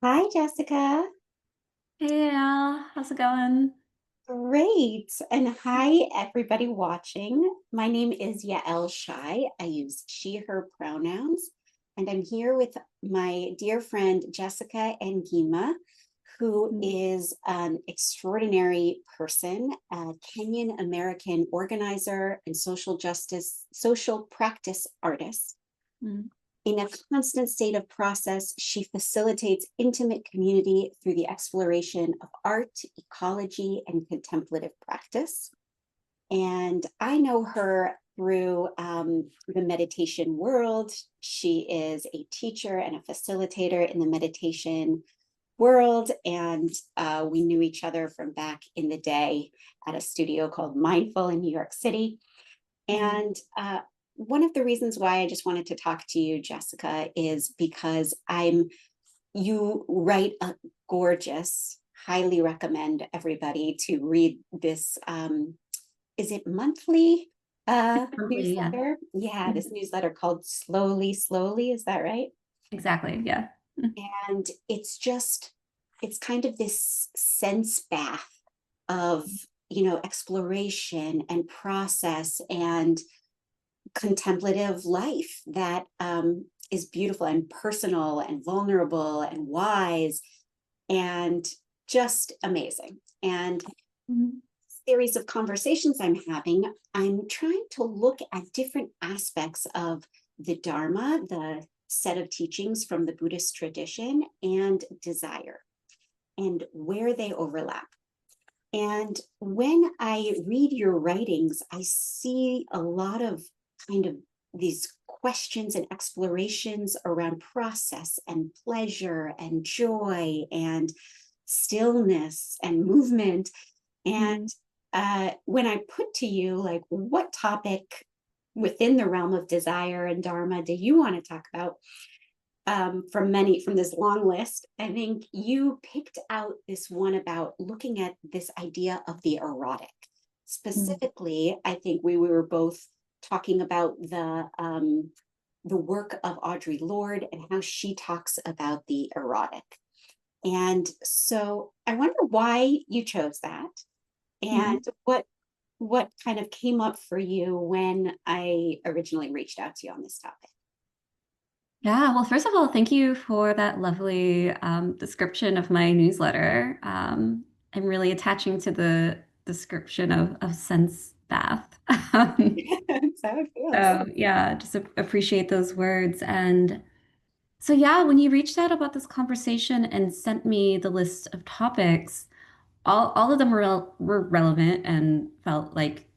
Hi, Jessica. Hey Al, how's it going? Great. And hi, everybody watching. My name is Yael Shai. I use she, her pronouns. And I'm here with my dear friend, Jessica Angima, who Mm. is an extraordinary person, a Kenyan American organizer and social practice artist. Mm. In a constant state of process, she facilitates intimate community through the exploration of art, ecology, and contemplative practice. And I know her through the meditation world. She is a teacher and a facilitator in the meditation world. And we knew each other from back in the day at a studio called Mindful in New York City. Mm. And one of the reasons why I just wanted to talk to you, Jessica, is because you write a gorgeous, highly recommend everybody to read this. Is it monthly Probably, yeah. newsletter? Yeah, Mhm. this newsletter called Slowly, Slowly. Is that right? Exactly, yeah. Mm. And it's kind of this sense bath of, exploration and process and contemplative life that is beautiful and personal and vulnerable and wise and just amazing. And Mhm. series of conversations I'm having, I'm trying to look at different aspects of the Dharma, the set of teachings from the Buddhist tradition, and desire, and where they overlap. And when I read your writings, I see a lot of kind of these questions and explorations around process and pleasure and joy and stillness and movement. And Mhm. when I put to you, like, what topic within the realm of desire and dharma do you want to talk about? From this long list, I think you picked out this one about looking at this idea of the erotic. Mm. Specifically, I think we were both talking about the work of Audre Lorde and how she talks about the erotic. And so I wonder why you chose that and Mhm. what kind of came up for you when I originally reached out to you on this topic. Yeah, well, first of all, thank you for that lovely description of my newsletter. I'm really attaching to the description of sense bath. That's how it feels. So yeah, just appreciate those words. And so yeah, when you reached out about this conversation and sent me the list of topics, all of them were relevant and felt like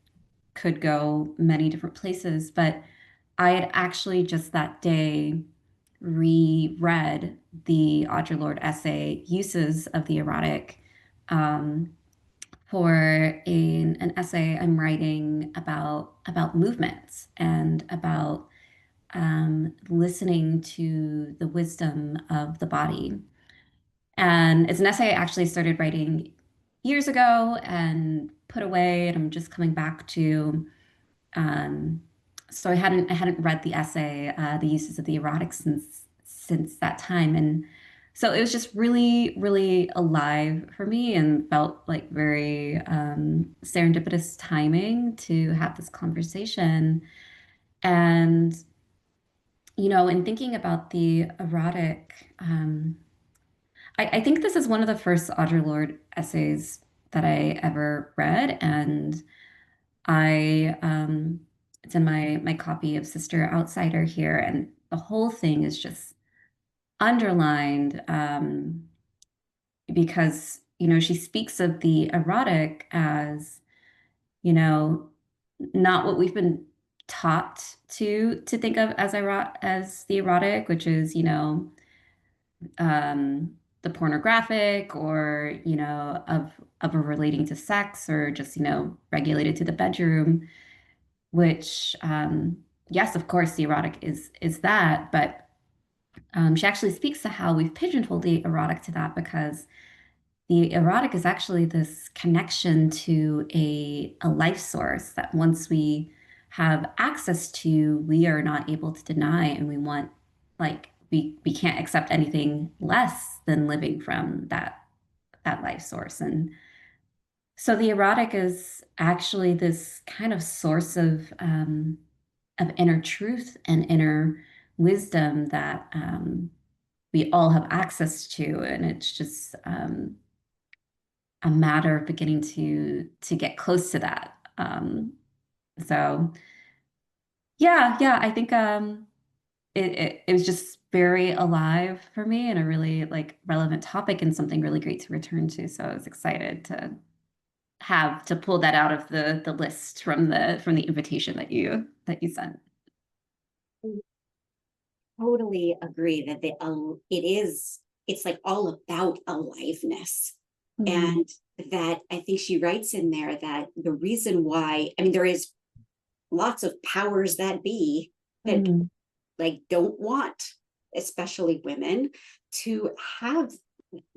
could go many different places. But I had actually just that day reread the Audre Lorde essay Uses of the Erotic um, for an essay I'm writing about movements and about listening to the wisdom of the body. And it's an essay I actually started writing years ago and put away, and I'm just coming back to. Um, so I hadn't read the essay, The Uses of the Erotic, since that time, and so it was just really, really alive for me and felt like very serendipitous timing to have this conversation. And in thinking about the erotic, I think this is one of the first Audre Lorde essays that I ever read, and I it's in my copy of Sister Outsider here, and the whole thing is just underlined because she speaks of the erotic as you know not what we've been taught to think of as the erotic, which is the pornographic or of a relating to sex or just regulated to the bedroom, which yes, of course the erotic is that, but she actually speaks to how we've pigeonholed the erotic to that because the erotic is actually this connection to a life source that once we have access to, we are not able to deny, and we want like we can't accept anything less than living from that life source. And so the erotic is actually this kind of source of inner truth and inner wisdom that we all have access to, and it's just a matter of beginning to get close to that. So yeah, I think it was just very alive for me and a really like relevant topic and something really great to return to. So I was excited to have to pull that out of the list from the invitation that you sent. Totally agree that it's like all about aliveness. Mhm. And that I think she writes in there that the reason why, I mean, there is lots of powers that be that Mhm. like don't want, especially women, to have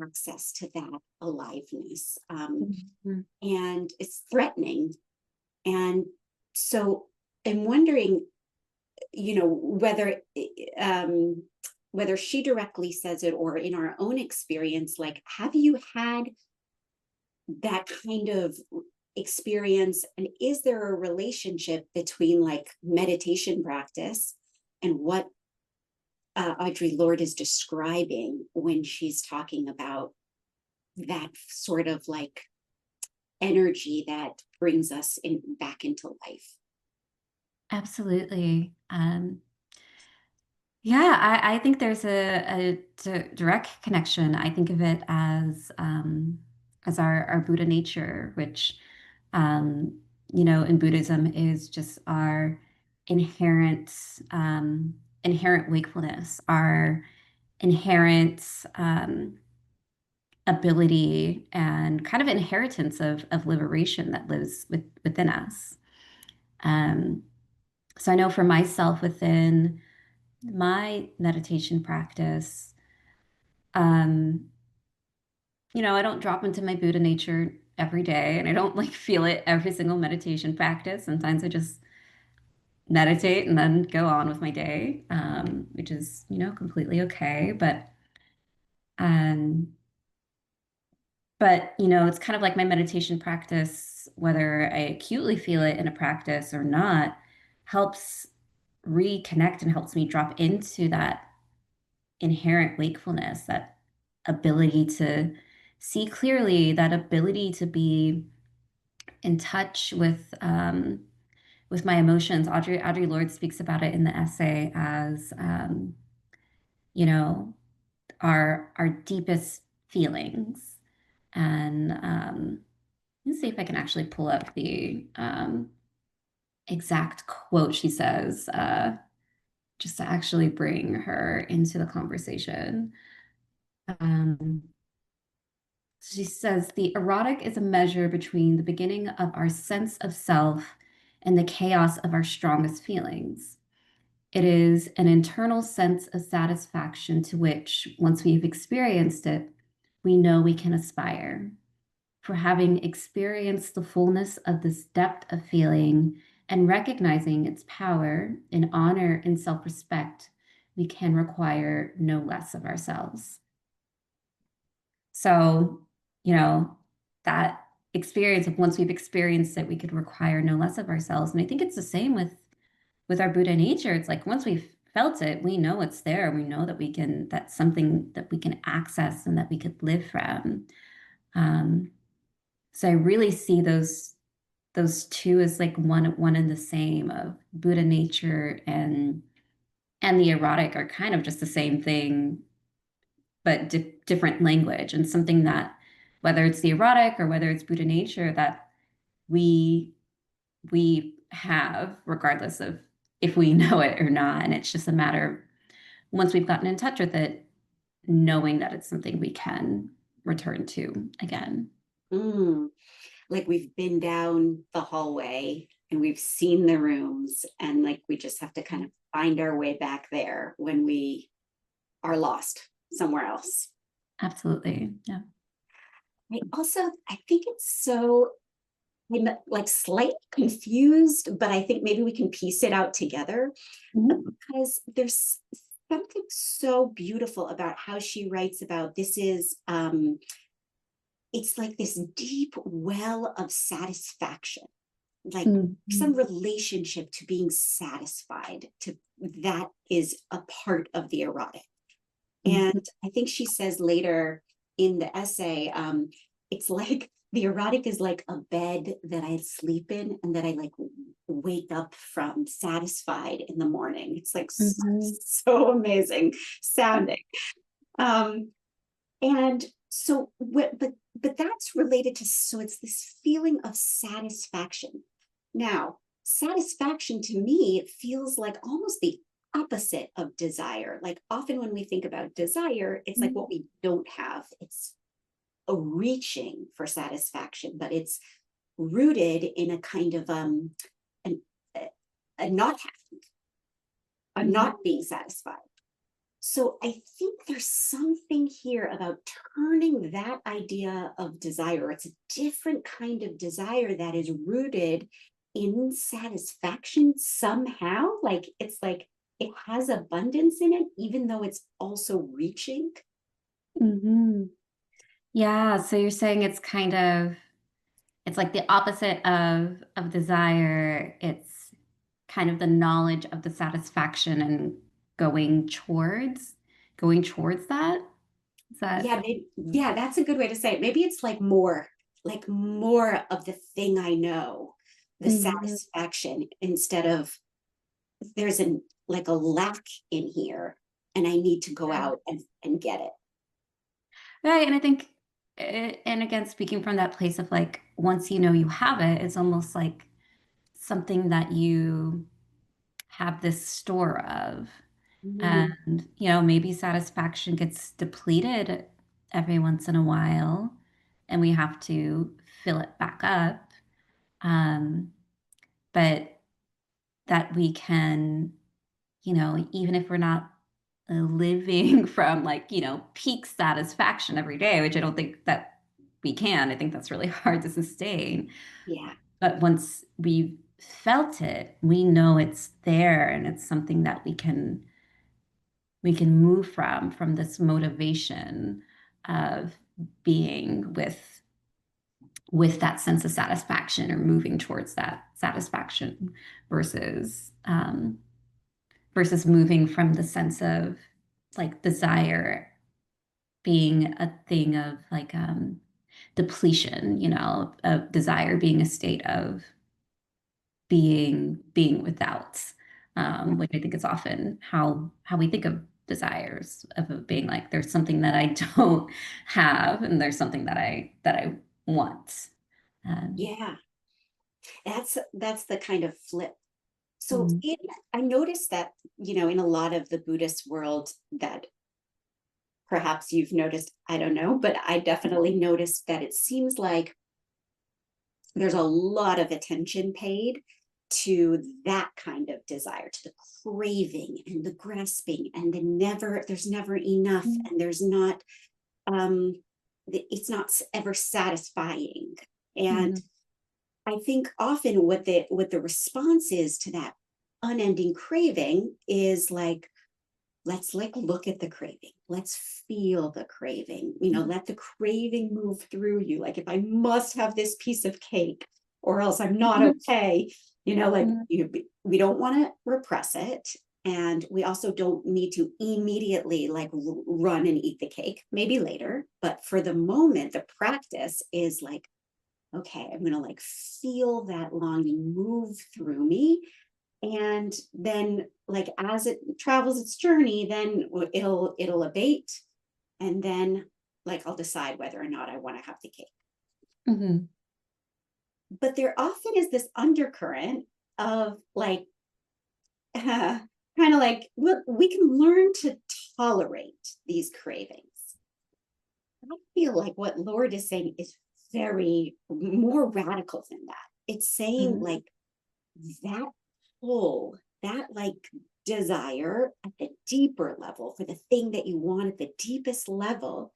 access to that aliveness. Mhm. And it's threatening. And so I'm wondering, whether whether she directly says it or in our own experience, like, have you had that kind of experience, and is there a relationship between like meditation practice and what Audre Lorde is describing when she's talking about that sort of like energy that brings us back into life? Absolutely. Yeah, I think there's direct connection. I think of it as our Buddha nature, which um, in Buddhism is just our inherent inherent wakefulness, our inherent ability and kind of inheritance of liberation that lives within us. Um, so I know for myself within my meditation practice, um, I don't drop into my Buddha nature every day and I don't like feel it every single meditation practice. Sometimes I just meditate and then go on with my day, which is, completely okay. Um, it's kind of like my meditation practice, whether I acutely feel it in a practice or not, helps reconnect and helps me drop into that inherent wakefulness, that ability to see clearly, that ability to be in touch with my emotions. Audre Lorde speaks about it in the essay as you know, our deepest feelings. And let's see if I can actually pull up the exact quote she says, just to actually bring her into the conversation. Um, She says the erotic is a measure between the beginning of our sense of self and the chaos of our strongest feelings. It is an internal sense of satisfaction to which, once we've experienced it, we know we can aspire. For having experienced the fullness of this depth of feeling and recognizing its power in honor and self respect, we can require no less of ourselves. So, you know, that experience of once we've experienced it, we could require no less of ourselves. And I think it's the same with our Buddha nature. It's like once we've felt it, we know it's there. We know that that's something that we can access and that we could live from. Um, so I really see those two as like one and the same of Buddha nature and the erotic are kind of just the same thing, but different language, and something that whether it's the erotic or whether it's Buddha nature that we we have regardless of if we know it or not. And it's just a matter of once we've gotten in touch with it, knowing that it's something we can return to again. Mm, like we've been down the hallway and we've seen the rooms, and like we just have to kind of find our way back there when we are lost somewhere else. Absolutely. Yeah. I think it's so, I'm like slightly confused, but I think maybe we can piece it out together Mhm. because there's something so beautiful about how she writes about this is it's like this deep well of satisfaction, like some Mhm. relationship to being satisfied, to that is a part of the erotic. And Mhm. I think she says later in the essay, it's like the erotic is like a bed that I sleep in and that I like wake up from satisfied in the morning. It's like Mhm. so amazing sounding. Um, and so, but that's related to, so it's this feeling of satisfaction. Now, satisfaction to me, it feels like almost the opposite of desire. Like often when we think about desire, it's like what we don't have. It's a reaching for satisfaction, but it's rooted in a kind of an, a not having, a Mhm. not being satisfied. So I think there's something here about turning that idea of desire. It's a different kind of desire that is rooted in satisfaction somehow. Like it's like it has abundance in it, even though it's also reaching. Mhm. Yeah, so you're saying it's kind of it's like the opposite of desire. It's kind of the knowledge of the satisfaction and going towards that. Is that Yeah, yeah, that's a good way to say it. Maybe it's like more of the thing I know, the Mhm. satisfaction instead of there's an like a lack in here and I need to go Yeah. out and get it. Right, and I think and again, speaking from that place of like once you know you have it, it's almost like something that you have this store of. Mm, And, maybe satisfaction gets depleted every once in a while, and we have to fill it back up. Um, but that we can, even if we're not living from like, peak satisfaction every day, which I don't think that we can. I think that's really hard to sustain. yeah, But once we've felt it, we know it's there and it's something that we can move from this motivation of being with that sense of satisfaction or moving towards that satisfaction versus versus moving from the sense of like desire being a thing of like depletion, of desire being a state of being without, yeah, which I think is often how we think of desires of it being like there's something that I don't have and there's something that I want. Um, yeah. That's the kind of flip. So mm, I noticed that, in a lot of the Buddhist world that perhaps you've noticed, I don't know, but I definitely noticed that it seems like there's a lot of attention paid to that kind of desire, to the craving and the grasping and there's never enough mm, and there's not um it's not ever satisfying. And mhm, I think often what the response is to that unending craving is like, let's like look at the craving, let's feel the craving, let the craving move through you. Like if I must have this piece of cake or else I'm not mhm, okay, like mhm, we don't want to repress it, and we also don't need to immediately like run and eat the cake, maybe later, but for the moment the practice is like, okay, I'm going to like feel that longing move through me, and then like as it travels its journey, then it'll abate, and then like I'll decide whether or not I want to have the cake. mhm, But there often is this undercurrent of like kind of like, well, we can learn to tolerate these cravings. I feel like what Lord is saying is very more radical than that. It's saying mhm, like that pull, that like desire at the deeper level for the thing that you want at the deepest level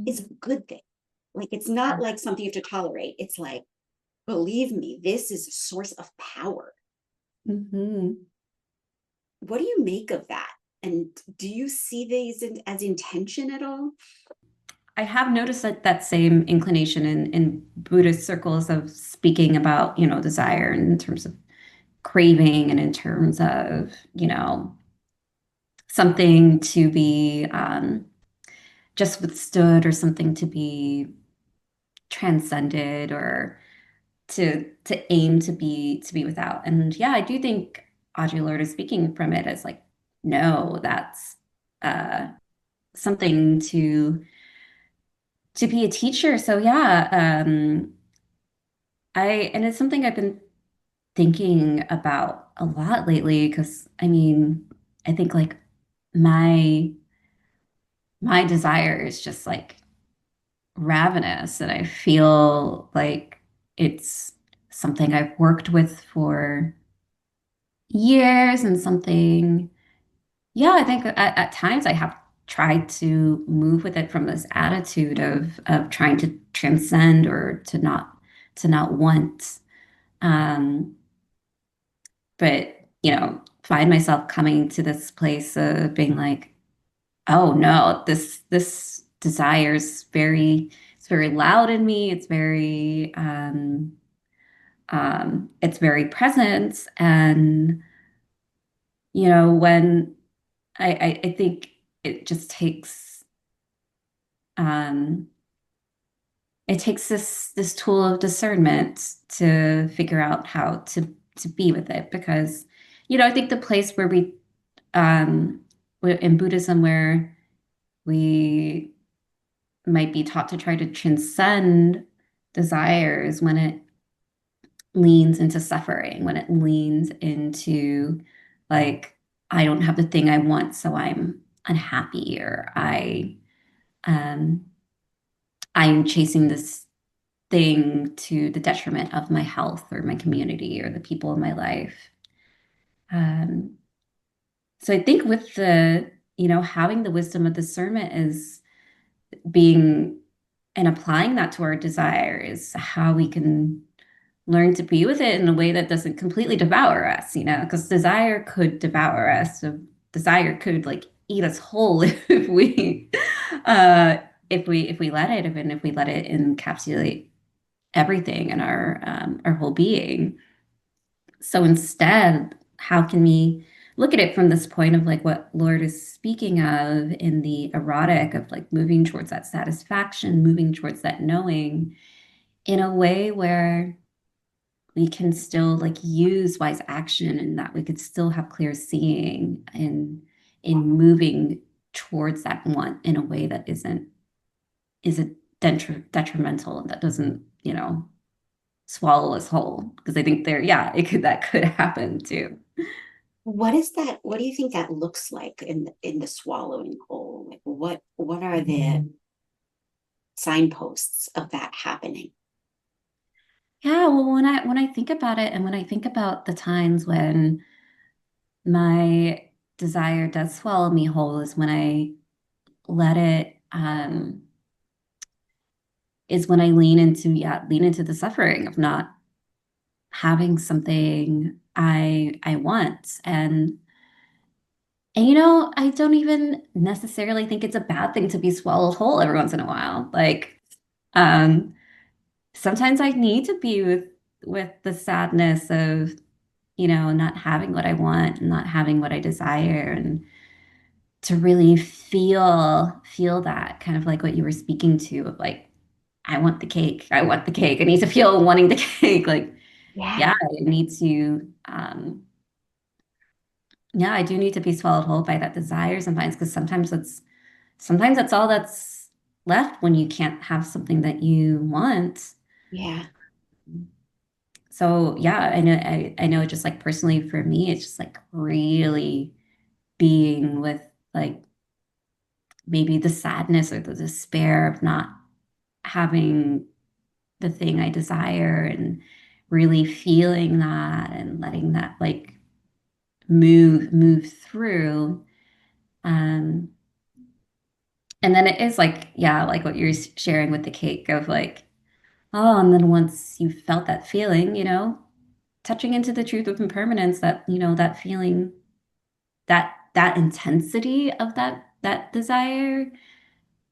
is mhm, a good thing. Like it's not like something you have to tolerate. It's like, believe me, this is a source of power. mhm. What do you make of that? And do you see these as intention at all? I have noticed that same inclination in Buddhist circles of speaking about, desire in terms of craving and in terms of, something to be just withstood or something to be transcended or to aim to be without. And yeah, I do think Audre Lorde is speaking from it as like, no, that's uh, something to be a teacher. So yeah, and it's something I've been thinking about a lot lately because I mean, I think like my my desire is just like ravenous, and I feel like it's something I've worked with for years and something, yeah, I think at times I have tried to move with it from this attitude of trying to transcend or to not want. Um, but find myself coming to this place of being like, oh no, this desire is very loud in me. It's very present. And when I think it just um takes this tool of discernment to figure out how to be with it, because I think the place where in Buddhism, where we might be taught to try to transcend desires, when it leans into suffering, when it leans into like, I don't have the thing I want, so I'm unhappy, or um I'm chasing this thing to the detriment of my health or my community or the people in my life. Um, so I think with having the wisdom of discernment is being and applying that to our desires, how we can learn to be with it in a way that doesn't completely devour us, because desire could devour us. So desire could like eat us whole uh, if we let it, even if we let it encapsulate everything in our whole being. So instead, how can we look at it from this point of like what Lord is speaking of in the erotic, of like moving towards that satisfaction, moving towards that knowing in a way where we can still like use wise action, and that we could still have clear seeing in moving towards that want in a way that isn't detrimental, and that doesn't swallow us whole, because I think yeah, that could happen too. What is that? What do you think that looks like in the swallowing whole? Like what are the signposts of that happening? Yeah, well, when I think about it, and when I think about the times when my desire does swallow me whole, is when I let it is when I lean into the suffering of not having something I want. And I don't even necessarily think it's a bad thing to be swallowed whole every once in a while. Like, um, sometimes I need to be with the sadness of, not having what I want and not having what I desire, and to really feel that, kind of like what you were speaking to, of like, I want the cake. I want the cake. I need to feel wanting the cake. Like, yeah, Yeah, I need to yeah, I do need to be swallowed whole by that desire sometimes, because sometimes that's all that's left when you can't have something that you want. yeah, So yeah, I know just like personally for me, it's just like really being with like maybe the sadness or the despair of not having the thing I desire, and really feeling that and letting that like move through. Um, and then it is like, yeah, like what you're sharing with the cake of like, oh, and then once you felt that feeling, touching into the truth of impermanence, that, that feeling, that that intensity of that desire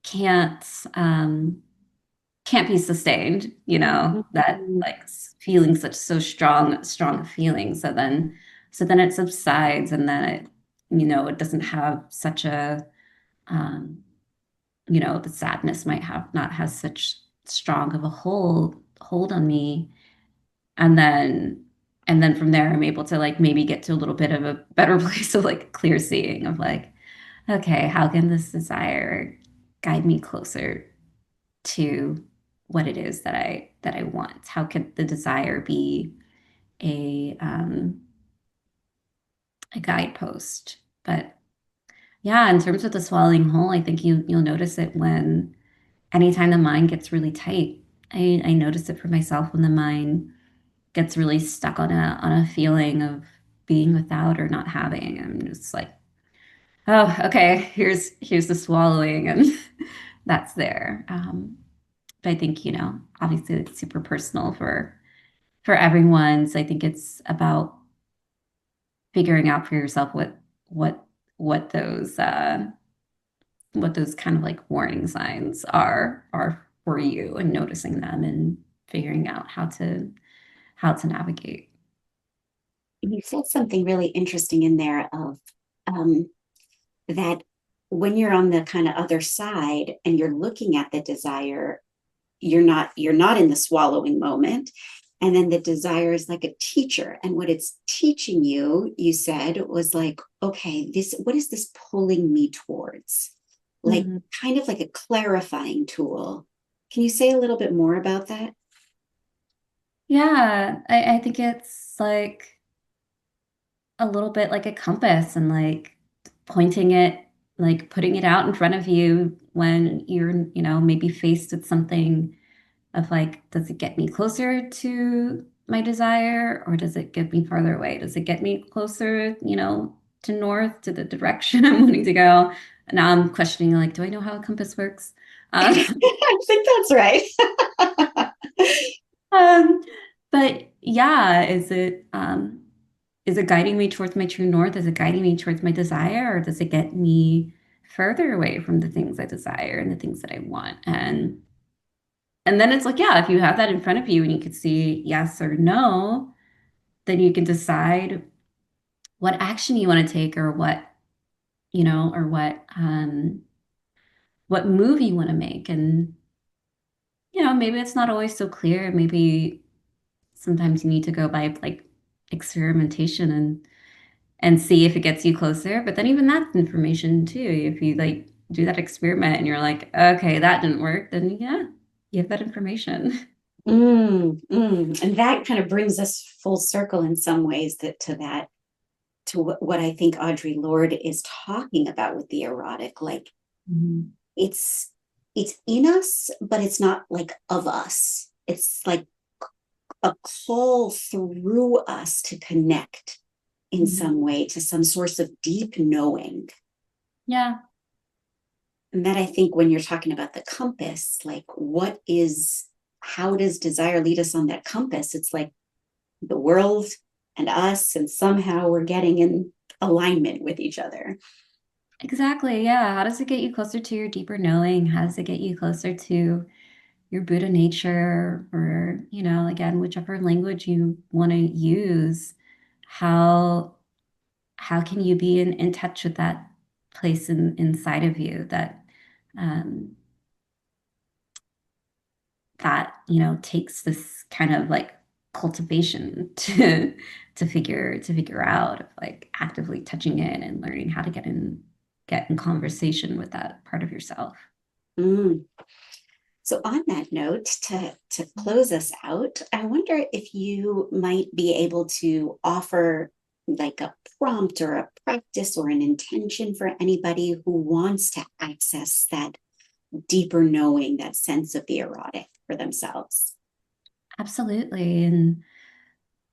can't um can't be sustained, that Mm. like feeling such so strong feeling. So then it subsides, and then it doesn't have such a um the sadness might have not has such strong of a hold on me. And then from there I'm able to like maybe get to a little bit of a better place of like clear seeing of like, okay, how can this desire guide me closer to what it is that I want? How could the desire be a a guidepost? But yeah, in terms of the swallowing whole, I think you'll notice it when anytime the mind gets really tight. I notice it for myself when the mind gets really stuck on a feeling of being without or not having. I'm just like, oh, okay, here's the swallowing, and that's there. But I think, obviously it's super personal for everyone. So I think it's about figuring out for yourself what what those uh what those kind of like warning signs are for you, and noticing them and figuring out how to navigate. You said something really interesting in there of um, that when you're on the kind of other side and you're looking at the desire, you're not in the swallowing moment. And then the desire is like a teacher. And what it's teaching you, you said, was like, okay, what is this pulling me towards? Like Mhm. kind of like a clarifying tool. Can you say a little bit more about that? Yeah, I think it's like a little bit like a compass, and like pointing it, like putting it out in front of you when you're, maybe faced with something of like, does it get me closer to my desire, or does it get me farther away? Does it get me closer, to north, to the direction I'm wanting to go? And now I'm questioning, like, do I know how a compass works? Uh, I think that's right. um, but yeah, is it guiding me towards my true north? Is it guiding me towards my desire, or does it get me further away from the things I desire and the things that I want? And then it's like, yeah, if you have that in front of you and you could see yes or no, then you can decide what action you want to take, or what move you want to make. And maybe it's not always so clear. Maybe sometimes you need to go by like experimentation and see if it gets you closer. But then even that's information too. If you like do that experiment and you're like, okay, that didn't work, then yeah, you have that information. And that kind of brings us full circle in some ways to what I think Audre Lorde is talking about with the erotic. Like Mhm. it's it's in us, but it's not like of us. It's like a call through us to connect in Mhm. some way to some source of deep knowing. Yeah, And that I think when you're talking about the compass, like how does desire lead us on that compass? It's like the world and us, and somehow we're getting in alignment with each other. exactly. Yeah. How does it get you closer to your deeper knowing? How does it get you closer to your Buddha nature, or, again, whichever language you want to use? How how can you be in touch with that place inside of you um, that takes this kind of like cultivation to figure out, of like actively touching in and learning how to get in conversation with that part of yourself. Mm. So on that note, to close us out, I wonder if you might be able to offer like a prompt or a practice or an intention for anybody who wants to access that deeper knowing, that sense of the erotic for themselves. Absolutely. And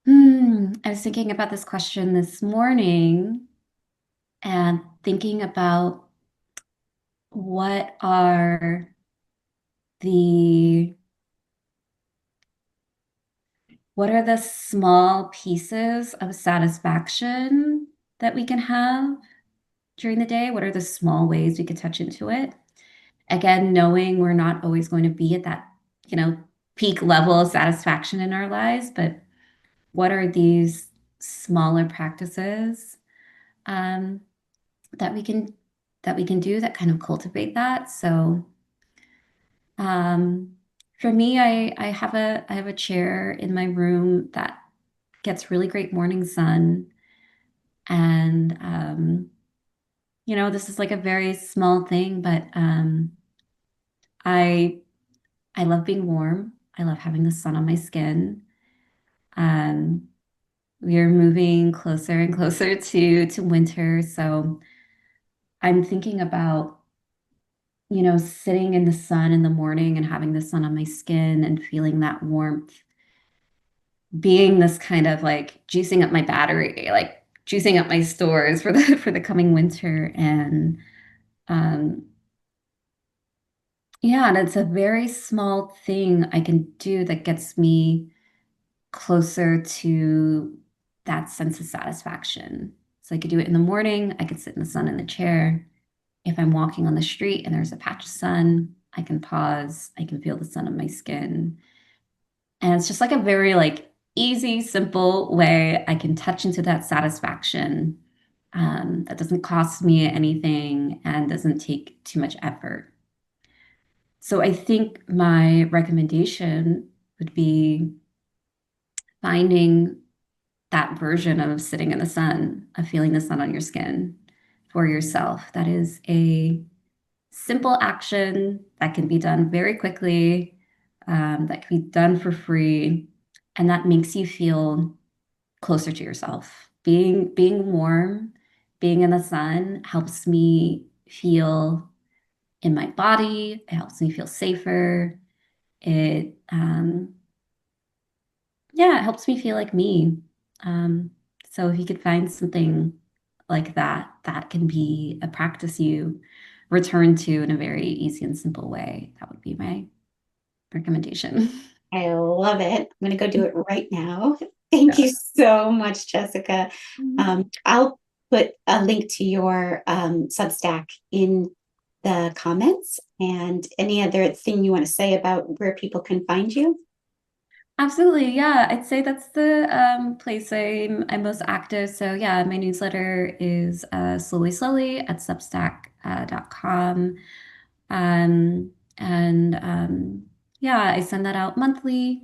I was thinking about this question this morning, and thinking about what are the what are the small pieces of satisfaction that we can have during the day? What are the small ways we could touch into it? Again, knowing we're not always going to be at that, peak level of satisfaction in our lives, but what are these smaller practices um, that we can do that kind of cultivate that? So um, for me, I have a chair in my room that gets really great morning sun, and this is like a very small thing, but I I love being warm. I love having the sun on my skin. Um, we are moving closer and closer to winter, so I'm thinking about, sitting in the sun in the morning and having the sun on my skin and feeling that warmth, being this kind of like juicing up my battery, like juicing up my stores for the for the coming winter. And um, yeah, and it's a very small thing I can do that gets me closer to that sense of satisfaction. So I could do it in the morning. I could sit in the sun in the chair. If I'm walking on the street and there's a patch of sun, I can pause. I can feel the sun on my skin. And it's just like a very like easy, simple way I can touch into that satisfaction that doesn't cost me anything and doesn't take too much effort. So I think my recommendation would be finding that version of sitting in the sun, of feeling the sun on your skin for yourself. That is a simple action that can be done very quickly, that can be done for free, and that makes you feel closer to yourself. Being warm, being in the sun helps me feel in my body. It helps me feel safer. It Yeah, it helps me feel like me. Um, so if you could find something like that, that can be a practice you return to in a very easy and simple way, that would be my recommendation. I love it. I'm going to go do it right now. Thank Yeah. you so much, Jessica. I'll put a link to your Substack in the comments, and any other thing you want to say about where people can find you. Absolutely. Yeah. I'd say that's the place I'm most active. So yeah, my newsletter is slowly, slowly at substack.com. And yeah, I send that out monthly.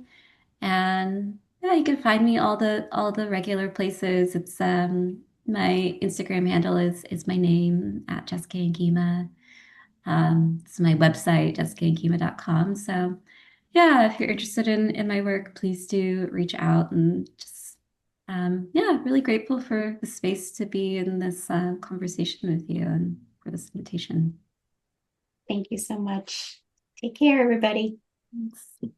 And yeah, you can find me all the regular places. It's my Instagram handle is my name at Jessica Angima. It's my website, jessicaangima.com. So yeah, if you're interested in my work, please do reach out. And just yeah, really grateful for the space to be in this conversation with you and for this invitation. Thank you so much. Take care, everybody. Thanks.